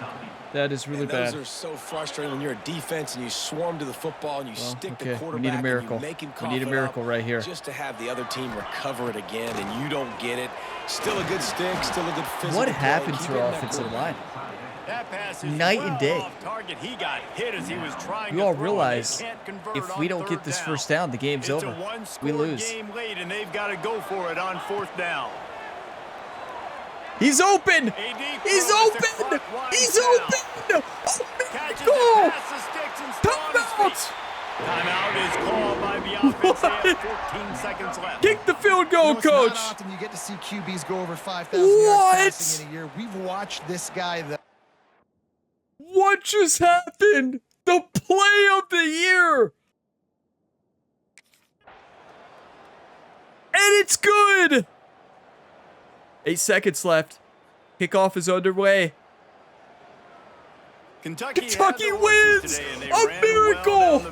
That is really bad. Those are so frustrating when you're a defense and you swarm to the football and you stick the quarterback. We need a miracle. And you make him We need a miracle right here. Just to have the other team recover it again and you don't get it. Still a good stick, still a good physical What play. happened Keep to it in our that offensive line? That pass is Night and day. off target. He got hit as he was trying You to all throw, realize and they can't convert if we on don't get 3rd this down. first down, the game's It's over. a one-score We lose. game late, and they've got to go for it on 4th down. He's open! He's open! He's open! Oh my God! Timeout! Timeout is called by the offense. They have 14 seconds left. Kick the field goal, It's not coach! often you get to see QBs go over 5,000 yards passing in a year. We've watched this guy. What just happened? The play of the year! And it's good! 8 seconds left. Kickoff is underway. Kentucky wins! A miracle! We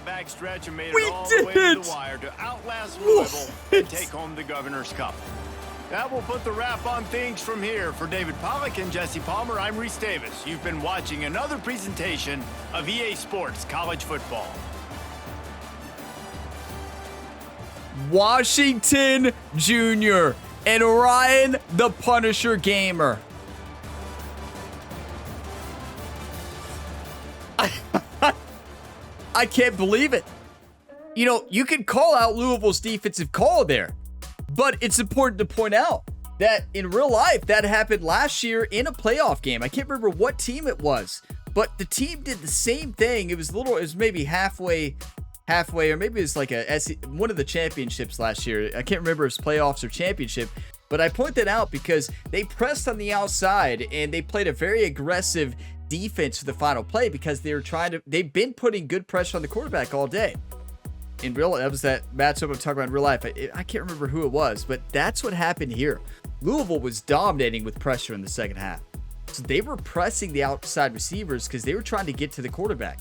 did it! To outlast Louisville and take home the Governor's Cup. That will put the wrap on things from here. For David Pollack and Jesse Palmer, I'm Reese Davis. You've been watching another presentation of EA Sports College Football. Washington Jr. and Ryan the Punisher Gamer. I can't believe it. You know, you can call out Louisville's defensive call there, but it's important to point out that in real life, that happened last year in a playoff game. I can't remember what team it was, but the team did the same thing. It was maybe halfway, or maybe it was like one of the championships last year. I can't remember if it's playoffs or championship, but I point that out because they pressed on the outside and they played a very aggressive defense for the final play because they've been putting good pressure on the quarterback all day. that was that matchup I'm talking about in real life. I can't remember who it was, but that's what happened here. Louisville was dominating with pressure in the second half. So they were pressing the outside receivers because they were trying to get to the quarterback.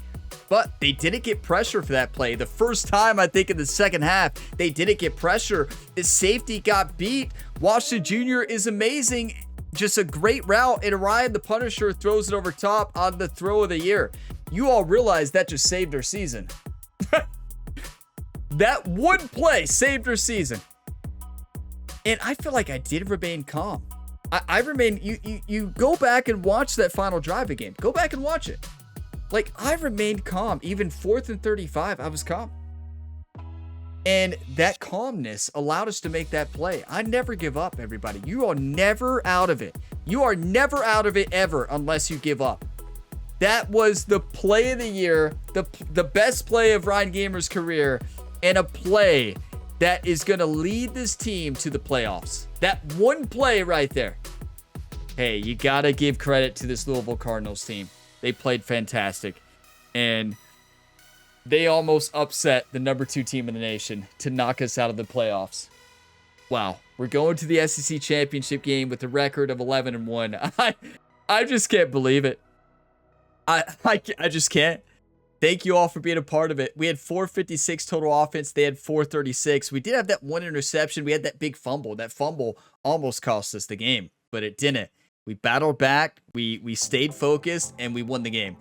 But they didn't get pressure for that play. The first time, I think, in the second half, they didn't get pressure. The safety got beat. Washington Jr. is amazing. Just a great route. And Ryan the Punisher throws it over top on the throw of the year. You all realize that just saved their season. That one play saved their season. And I feel like I did remain calm. I remain, you go back and watch that final drive again. Go back and watch it. Like, I remained calm. Even 4th and 35, I was calm. And that calmness allowed us to make that play. I never give up, everybody. You are never out of it. You are never out of it ever unless you give up. That was the play of the year, the best play of Ryan Gamer's career, and a play that is going to lead this team to the playoffs. That one play right there. Hey, you got to give credit to this Louisville Cardinals team. They played fantastic. And they almost upset the number 2 team in the nation to knock us out of the playoffs. Wow. We're going to the SEC championship game with a record of 11-1. I just can't believe it. I just can't. Thank you all for being a part of it. We had 456 total offense. They had 436. We did have that one interception. We had that big fumble. That fumble almost cost us the game, but it didn't. We battled back. We stayed focused, and we won the game.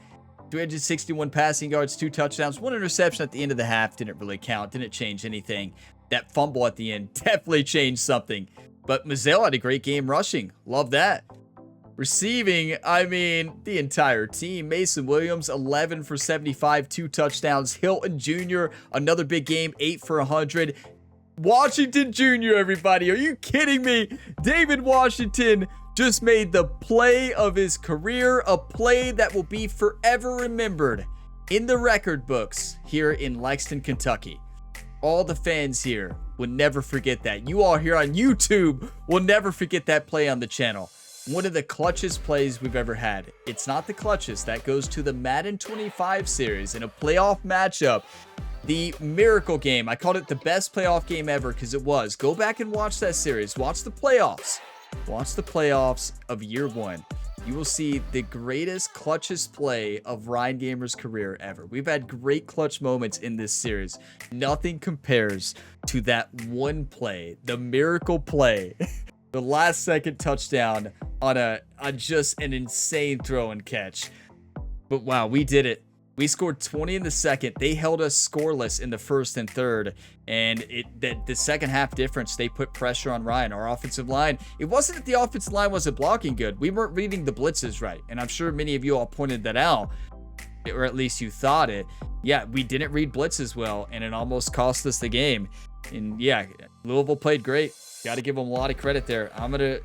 361 passing yards, 2 touchdowns, 1 interception at the end of the half. Didn't really count. Didn't change anything. That fumble at the end definitely changed something. But Mazzell had a great game rushing. Love that. Receiving, I mean, the entire team. Mason Williams, 11 for 75, 2 touchdowns. Hilton Jr., another big game, 8 for 100. Washington Jr., everybody. Are you kidding me? David Washington just made the play of his career, a play that will be forever remembered in the record books here in Lexington, Kentucky. All the fans here will never forget that. You all here on YouTube will never forget that play on the channel. One of the clutchest plays we've ever had. It's not the clutchest. That goes to the Madden 25 series in a playoff matchup. The miracle game. I called it the best playoff game ever because it was. Go back and watch that series. Watch the playoffs. Watch the playoffs of year 1. You will see the greatest, clutchest play of Ryan Gamer's career ever. We've had great clutch moments in this series. Nothing compares to that one play, the miracle play. The last second touchdown on just an insane throw and catch. But wow, we did it. We scored 20 in the second. They held us scoreless in the first and third. And the second half difference, they put pressure on Ryan, our offensive line. It wasn't that the offensive line wasn't blocking good. We weren't reading the blitzes right. And I'm sure many of you all pointed that out, or at least you thought it. Yeah, we didn't read blitzes well, and it almost cost us the game. And yeah, Louisville played great. Got to give them a lot of credit there. I'm going to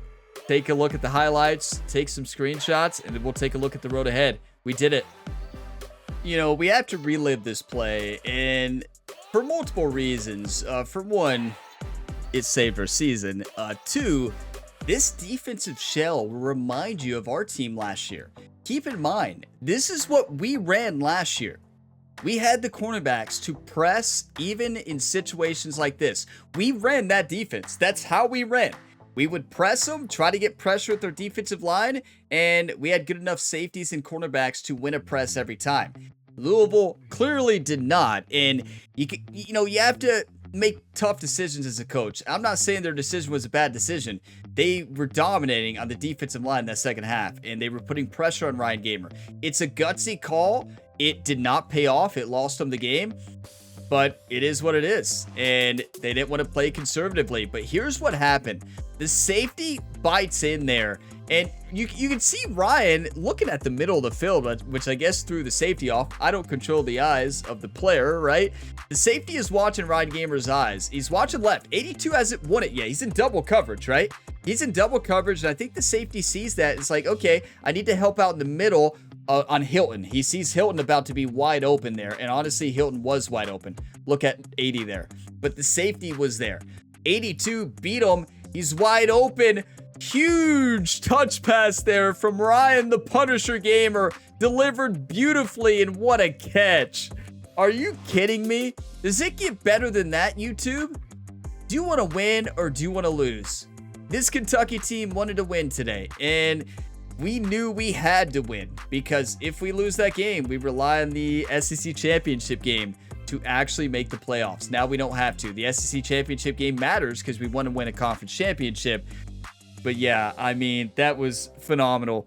take a look at the highlights, take some screenshots, and then we'll take a look at the road ahead. We did it. You know, we have to relive this play, and for multiple reasons. For one, it saved our season. 2, this defensive shell will remind you of our team last year. Keep in mind, this is what we ran last year. We had the cornerbacks to press even in situations like this. We ran that defense. That's how we ran. We would press them, try to get pressure at their defensive line, and we had good enough safeties and cornerbacks to win a press every time. Louisville clearly did not, and you have to make tough decisions as a coach. I'm not saying their decision was a bad decision. They were dominating on the defensive line in that second half, and they were putting pressure on Ryan Gamer. It's a gutsy call. It did not pay off. It lost them the game, but it is what it is, and they didn't want to play conservatively. But here's what happened. The safety bites in there, and you can see Ryan looking at the middle of the field, which I guess threw the safety off. I don't control the eyes of the player, right? The safety is watching Ryan Gamer's eyes. He's watching left. 82 hasn't won it yet. He's in double coverage, right? He's in double coverage, and I think the safety sees that. It's like, okay, I need to help out in the middle on Hilton. He sees Hilton about to be wide open there, and honestly, Hilton was wide open. Look at 80 there. But the safety was there. 82 beat him. He's wide open. Huge touch pass there from Ryan the Punisher Gamer. Delivered beautifully, and what a catch. Are you kidding me? Does it get better than that, YouTube? Do you want to win or do you want to lose? This Kentucky team wanted to win today, and we knew we had to win because if we lose that game, we rely on the SEC championship game to actually make the playoffs. Now we don't have to. The SEC championship game matters because we want to win a conference championship. But yeah, I mean, that was phenomenal.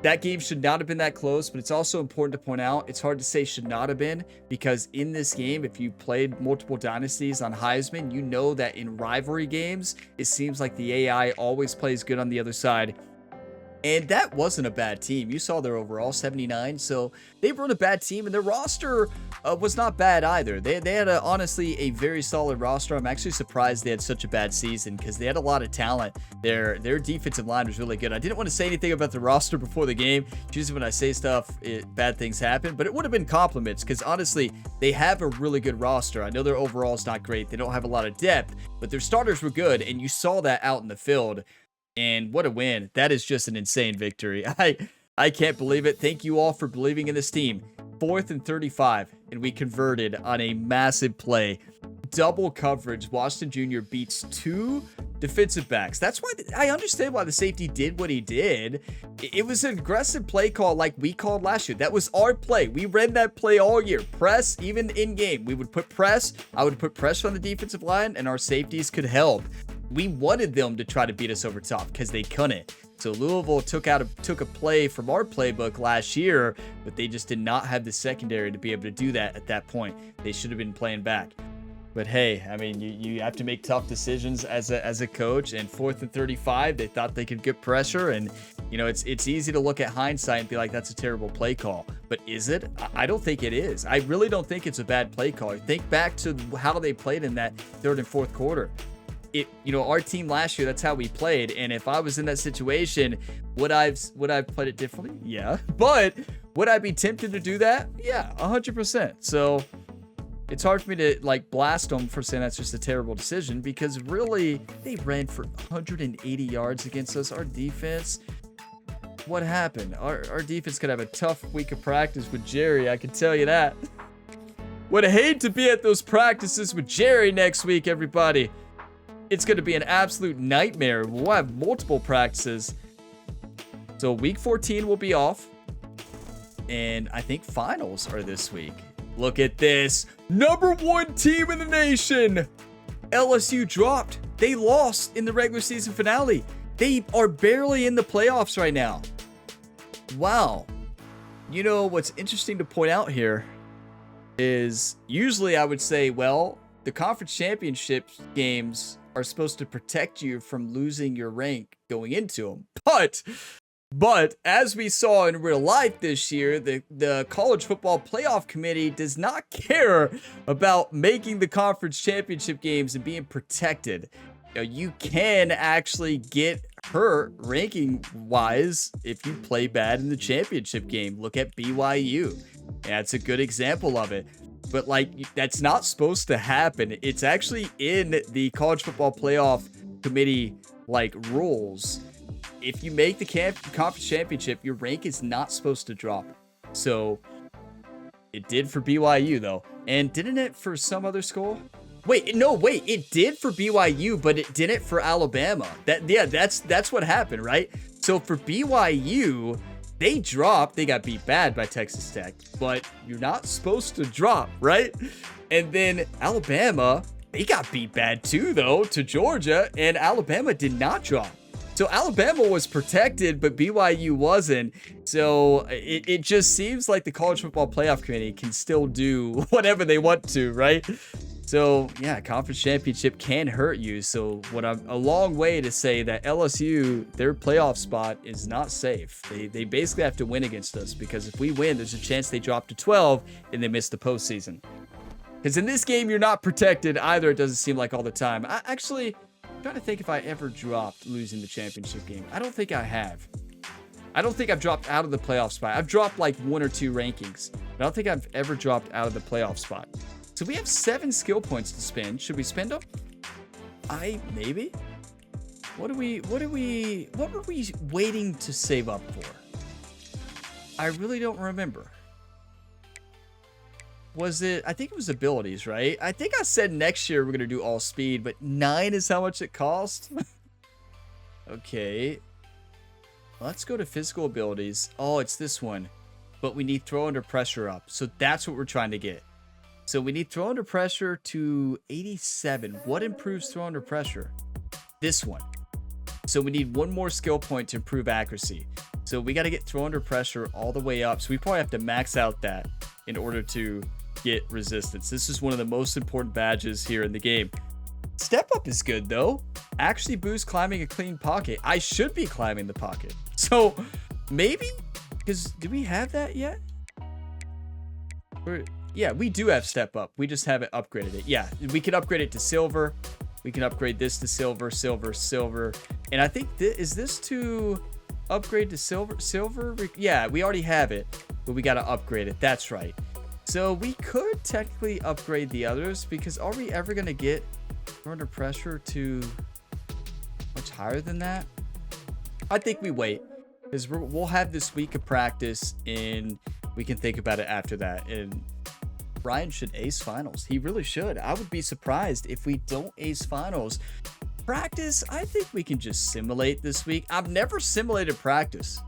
That game should not have been that close, but it's also important to point out, it's hard to say should not have been because in this game, if you played multiple dynasties on Heisman, you know that in rivalry games, it seems like the AI always plays good on the other side. And that wasn't a bad team. You saw their overall 79. So they weren't a bad team, and their roster was not bad either. They had honestly a very solid roster. I'm actually surprised they had such a bad season because they had a lot of talent. Their defensive line was really good. I didn't want to say anything about the roster before the game. Usually when I say stuff, bad things happen, but it would have been compliments because honestly, they have a really good roster. I know their overall is not great. They don't have a lot of depth, but their starters were good, and you saw that out in the field. And what a win. That is just an insane victory. I can't believe it. Thank you all for believing in this team. 4th and 35, and we converted on a massive play. Double coverage. Washington Jr. beats 2 defensive backs. That's why I understand why the safety did what he did. It was an aggressive play call like we called last year. That was our play. We ran that play all year. Press, even in game. We would put press. I would put pressure on the defensive line, and our safeties could help. We wanted them to try to beat us over top because they couldn't. So Louisville took a play from our playbook last year, but they just did not have the secondary to be able to do that at that point. They should have been playing back. But hey, I mean, you have to make tough decisions as a coach. And 4th and 35, they thought they could get pressure, and you know it's easy to look at hindsight and be like, that's a terrible play call. But is it? I don't think it is. I really don't think it's a bad play call. Think back to how they played in that 3rd and 4th quarter. Our team last year, that's how we played. And if I was in that situation, would I've played it differently? Yeah. But would I be tempted to do that? Yeah, 100%. So it's hard for me to blast them for saying that's just a terrible decision because really they ran for 180 yards against us. Our defense, what happened? Our defense could have a tough week of practice with Jerry. I can tell you that. Would hate to be at those practices with Jerry next week, everybody. It's going to be an absolute nightmare. We'll have multiple practices. So week 14 will be off. And I think finals are this week. Look at this. #1 team in the nation. LSU dropped. They lost in the regular season finale. They are barely in the playoffs right now. Wow. You know, what's interesting to point out here is usually I would say, well, the conference championship games are supposed to protect you from losing your rank going into them. But as we saw in real life this year, the college football playoff committee does not care about making the conference championship games and being protected. You can actually get hurt ranking wise if you play bad in the championship game. Look at BYU. That's a good example of it. But that's not supposed to happen. It's actually in the college football playoff committee rules. If you make the conference championship, your rank is not supposed to drop. So it did for BYU though. And didn't it for some other school? Wait, it did for BYU, but it didn't for Alabama. That's what happened, right? So for BYU, they dropped. They got beat bad by Texas Tech, but you're not supposed to drop, right? And then Alabama, they got beat bad too, though, to Georgia, and Alabama did not drop. So Alabama was protected, but BYU wasn't. So it just seems like the college football playoff committee can still do whatever they want to, right? So yeah, conference championship can hurt you. So a long way to say that LSU, their playoff spot is not safe. They basically have to win against us because if we win, there's a chance they drop to 12 and they miss the postseason. Because in this game, you're not protected either. It doesn't seem like all the time. I'm trying to think if I ever dropped losing the championship game. I don't think I have. I don't think I've dropped out of the playoff spot. I've dropped 1 or 2 rankings, but I don't think I've ever dropped out of the playoff spot. So we have 7 skill points to spend. Should we spend them? Maybe. What were we waiting to save up for? I really don't remember. was it? I think it was abilities, right? I think I said next year we're going to do all speed, but 9 is how much it cost. Okay. Let's go to physical abilities. Oh, it's this one. But we need throw under pressure up. So that's what we're trying to get. So we need throw under pressure to 87. What improves throw under pressure? This one. So we need one more skill point to improve accuracy. So we got to get throw under pressure all the way up. So we probably have to max out that in order to get resistance. This is one of the most important badges here in the game. Step up is good though. Actually boosts climbing a clean pocket. I should be climbing the pocket. So maybe, because do we have that yet? Yeah, we do have step up. We just haven't upgraded it. Yeah, we can upgrade it to silver. We can upgrade this to silver, silver, silver. And I think, is this to upgrade to silver? Silver? Yeah, we already have it, but we got to upgrade it. That's right. So we could technically upgrade the others, because are we ever going to get under pressure to much higher than that? I think we wait, because we'll have this week of practice and we can think about it after that. And Ryan should ace finals. He really should. I would be surprised if we don't ace finals. Practice, I think we can just simulate this week. I've never simulated practice,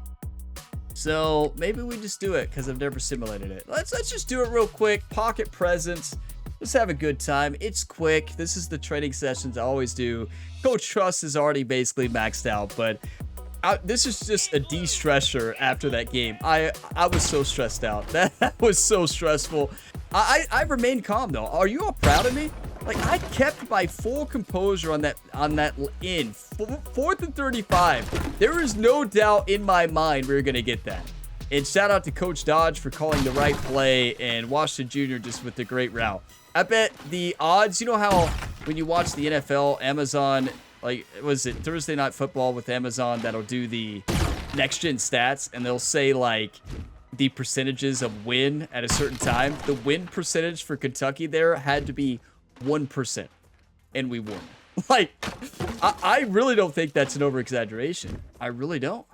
so maybe we just do it because I've never simulated it. Let's just do it real quick. Pocket presence. Let's have a good time. It's quick. This is the training sessions I always do. Coach Truss is already basically maxed out, but this is just a de-stressor after that game. I was so stressed out. That was so stressful. I remained calm though. Are you all proud of me? Like, I kept my full composure on that in 4th and 35. There is no doubt in my mind we were gonna get that. And shout out to Coach Dodge for calling the right play, and Washington Jr. just with the great route. I bet the odds, you know how when you watch the NFL, Amazon, like, was it Thursday Night Football with Amazon, that'll do the next gen stats, and they'll say like the percentages of win at a certain time. The win percentage for Kentucky there had to be 1%, and we won. Like, I really don't think that's an over exaggeration. I really don't.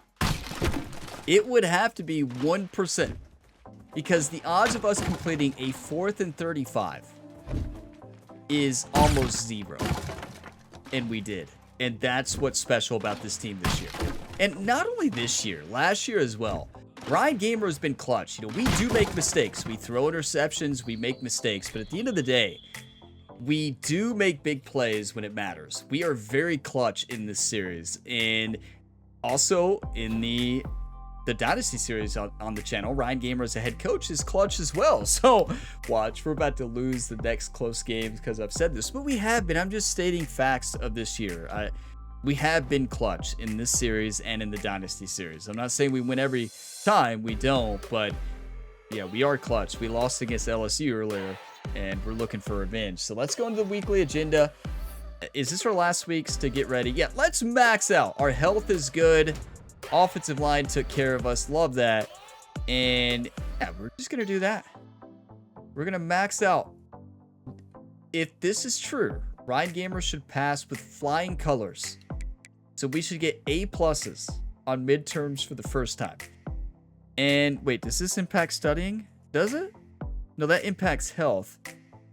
It would have to be 1%, because the odds of us completing a 4th and 35 is almost 0, and we did. And that's what's special about this team this year. And not only this year, last year as well. Ryan Gamer has been clutch. You know, we do make mistakes. We throw interceptions, we make mistakes, but at the end of the day, we do make big plays when it matters. We are very clutch in this series, and also in the Dynasty series on the channel. Ryan Gamer as a head coach is clutch as well. So watch, we're about to lose the next close games because I've said this, but we have been. I'm just stating facts of this year. We have been clutch in this series and in the Dynasty series. I'm not saying we win every time, we don't, but yeah, we are clutch. We lost against LSU earlier, and we're looking for revenge. So let's go into the weekly agenda. Is this our last week's to get ready? Yeah, let's max out. Our health is good. Offensive line took care of us. Love that. And yeah, we're just going to do that. We're going to max out. If this is true, Ryan Gamer should pass with flying colors. So we should get A+ on midterms for the first time. And wait, does this impact studying? Does it? No, that impacts health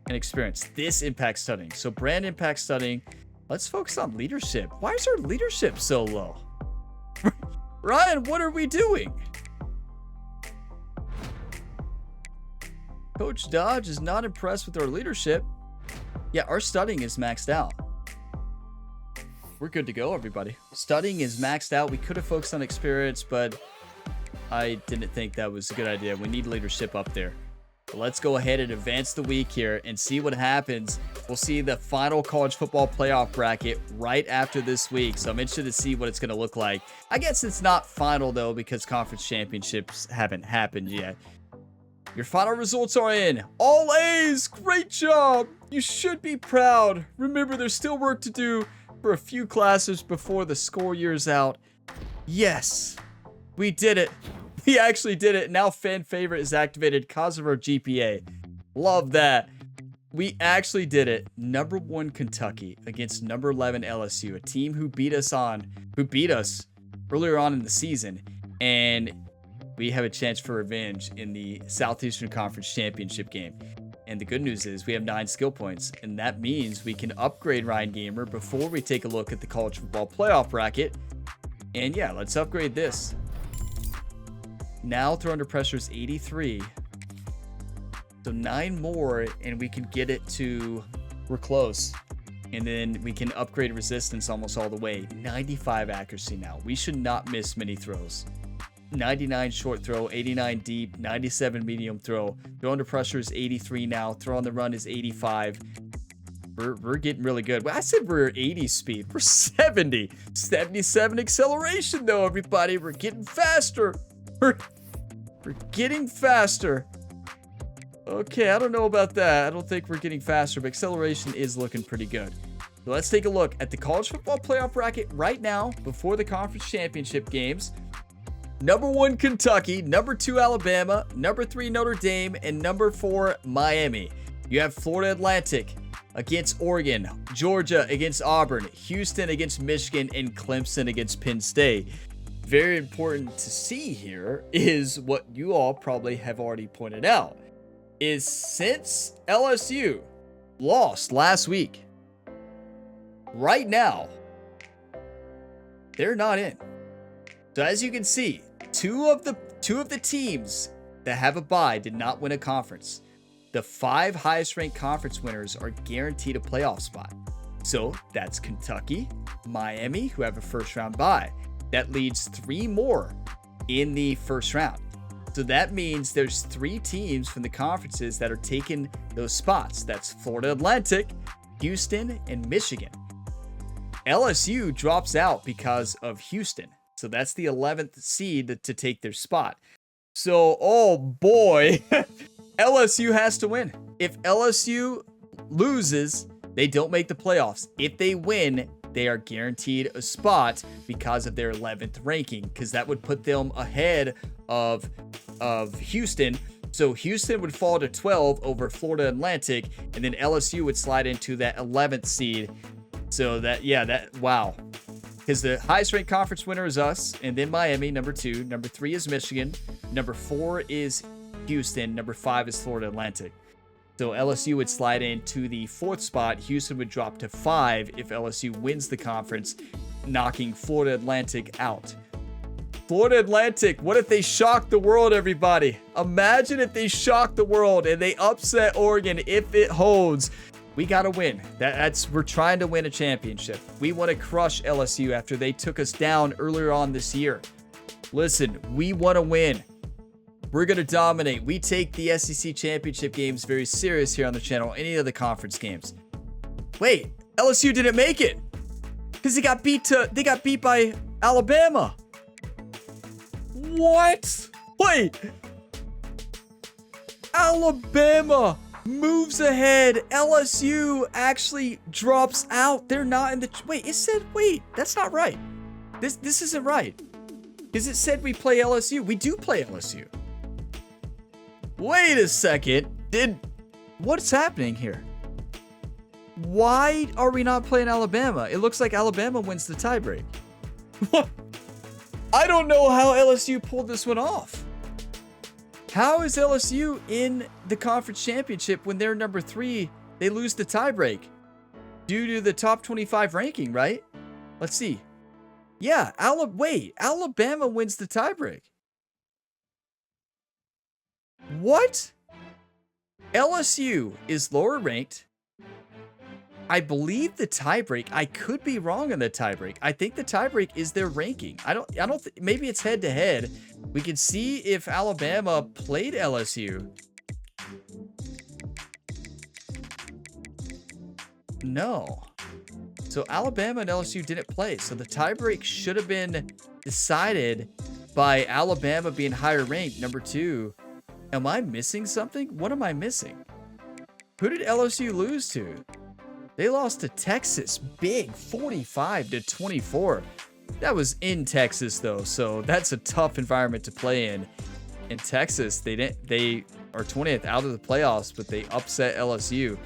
and experience. This impacts studying. So brand impacts studying. Let's focus on leadership. Why is our leadership so low? Ryan, what are we doing? Coach Dodge is not impressed with our leadership. Yeah, our studying is maxed out. We're good to go, everybody. Studying is maxed out. We could have focused on experience, but I didn't think that was a good idea. We need leadership up there. But let's go ahead and advance the week here and see what happens. We'll see the final college football playoff bracket right after this week. So I'm interested to see what it's going to look like. I guess it's not final, though, because conference championships haven't happened yet. Your final results are in. All A's. Great job. You should be proud. Remember, there's still work to do for a few classes before the score year's out. Yes, we did it. We actually did it. Now fan favorite is activated because of our GPA. Love that. We actually did it. Number 1 Kentucky against number 11 LSU, a team who beat us earlier on in the season, and we have a chance for revenge in the Southeastern Conference Championship game. And the good news is we have 9 skill points, and that means we can upgrade Ryan Gamer before we take a look at the college football playoff bracket. And yeah, let's upgrade this. Now throw under pressure is 83. So 9 more, and we can get it to, we're close. And then we can upgrade resistance almost all the way. 95 accuracy now. We should not miss many throws. 99 short throw, 89 deep, 97 medium throw. Throw under pressure is 83 now. Throw on the run is 85. We're getting really good. Well, I said we're 80 speed. We're 70. 77 acceleration though, everybody. We're getting faster. We're getting faster. Okay, I don't know about that. I don't think we're getting faster, but acceleration is looking pretty good. So let's take a look at the college football playoff bracket right now before the conference championship games. Number 1, Kentucky. Number 2, Alabama. Number 3, Notre Dame. And number 4, Miami. You have Florida Atlantic against Oregon. Georgia against Auburn. Houston against Michigan. And Clemson against Penn State. Very important to see here is what you all probably have already pointed out. Is since LSU lost last week, right now, they're not in. So as you can see, two of the teams that have a bye did not win a conference. The 5 highest ranked conference winners are guaranteed a playoff spot. So that's Kentucky, Miami, who have a first round bye. That leads 3 more in the first round. So that means there's 3 teams from the conferences that are taking those spots. That's Florida Atlantic, Houston, and Michigan. LSU drops out because of Houston. So that's the 11th seed to take their spot. So, oh boy, LSU has to win. If LSU loses, they don't make the playoffs. If they win, they are guaranteed a spot because of their 11th ranking, because that would put them ahead of Houston. So Houston would fall to 12 over Florida Atlantic, and then LSU would slide into that 11th seed. So wow. Because the highest ranked conference winner is us, and then Miami, number 2. Number 3 is Michigan. Number 4 is Houston. Number 5 is Florida Atlantic. So LSU would slide into the 4th spot. Houston would drop to 5 if LSU wins the conference, knocking Florida Atlantic out. Florida Atlantic, what if they shock the world, everybody? Imagine if they shock the world and they upset Oregon if it holds. We got to win. We're trying to win a championship. We want to crush LSU after they took us down earlier on this year. Listen, we want to win. We're going to dominate. We take the SEC championship games very serious here on the channel. Any of the conference games. Wait, LSU didn't make it because they got beat by Alabama. What? Wait. Alabama moves ahead. LSU actually drops out. They're not in the... Wait, it said... Wait, that's not right. This isn't right. Because it said we play LSU. We do play LSU. Wait a second. What's happening here? Why are we not playing Alabama? It looks like Alabama wins the tiebreak. What? I don't know how LSU pulled this one off. How is LSU in the conference championship when they're number 3? They lose the tiebreak due to the top 25 ranking, right? Let's see. Yeah, Alabama wins the tiebreak. What? LSU is lower ranked. I believe the tiebreak, I could be wrong on the tiebreak. I think the tiebreak is their ranking. I don't maybe it's head to head. We can see if Alabama played LSU. No. So Alabama and LSU didn't play. So the tiebreak should have been decided by Alabama being higher ranked, number 2. Am I missing something? What am I missing? Who did LSU lose to? They lost to Texas, big, 45-24. That was in Texas though, so that's a tough environment to play in. In Texas, they are 20th out of the playoffs, but they upset LSU.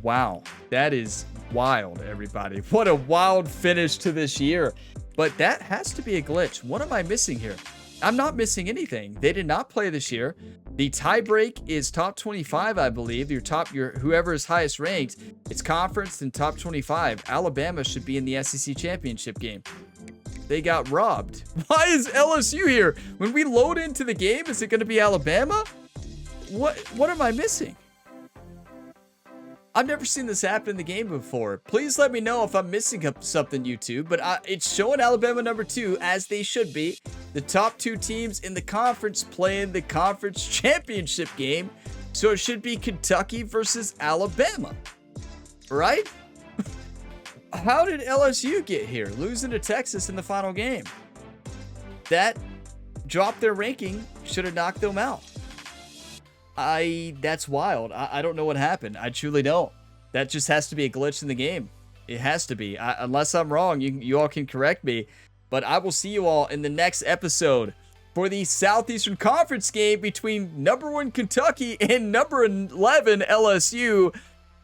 Wow, that is wild, everybody. What a wild finish to this year. But that has to be a glitch. What am I missing here? I'm not missing anything. They did not play this year. The tiebreak is top 25, I believe. Whoever is highest ranked, it's conference and top 25. Alabama should be in the SEC championship game. They got robbed. Why is LSU here? When we load into the game, is it going to be Alabama? What am I missing? I've never seen this happen in the game before. Please let me know if I'm missing something, YouTube. But it's showing Alabama number 2, as they should be. The top 2 teams in the conference playing the conference championship game. So it should be Kentucky versus Alabama. Right? How did LSU get here? Losing to Texas in the final game. That dropped their ranking. Should have knocked them out. That's wild. I don't know what happened. I truly don't. That just has to be a glitch in the game. It has to be. Unless I'm wrong, you all can correct me. But I will see you all in the next episode for the Southeastern Conference game between number 1 Kentucky and number 11 LSU.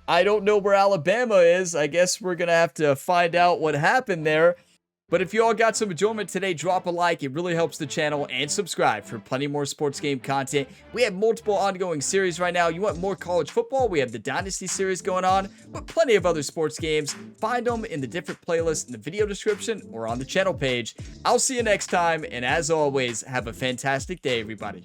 I don't know where Alabama is. I guess we're going to have to find out what happened there. But if you all got some enjoyment today, drop a like. It really helps the channel, and subscribe for plenty more sports game content. We have multiple ongoing series right now. You want more college football? We have the Dynasty series going on, but plenty of other sports games. Find them in the different playlists in the video description or on the channel page. I'll see you next time, and as always, have a fantastic day, everybody.